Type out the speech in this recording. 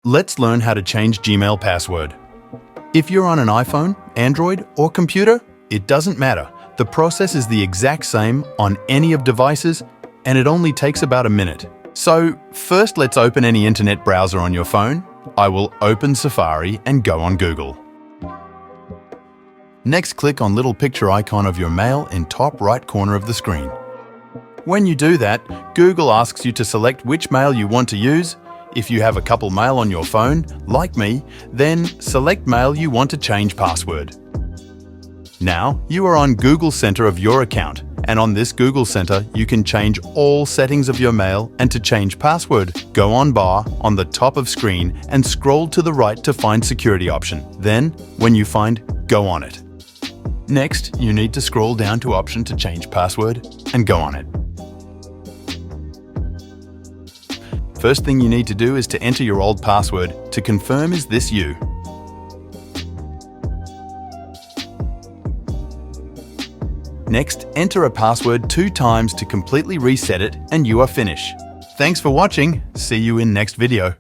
Let's learn how to change Gmail password. If you're on an iPhone, Android, or computer, it doesn't matter. The process is the exact same on any of devices, and it only takes about a minute. So first, let's open any internet browser on your phone. I will open Safari and go on Google. Next, click on little picture icon of your mail in top right corner of the screen. When you do that, Google asks you to select which mail you want to use. If you have a couple mail on your phone, like me, then select mail you want to change password. Now, you are on Google Center of your account, and on this Google Center, you can change all settings of your mail, and to change password, go on bar on the top of screen and scroll to the right to find security option. Then, when you find, go on it. Next, you need to scroll down to option to change password and go on it. First thing you need to do is to enter your old password to confirm is this you. Next, enter a password 2 times to completely reset it and you are finished. Thanks for watching. See you in next video.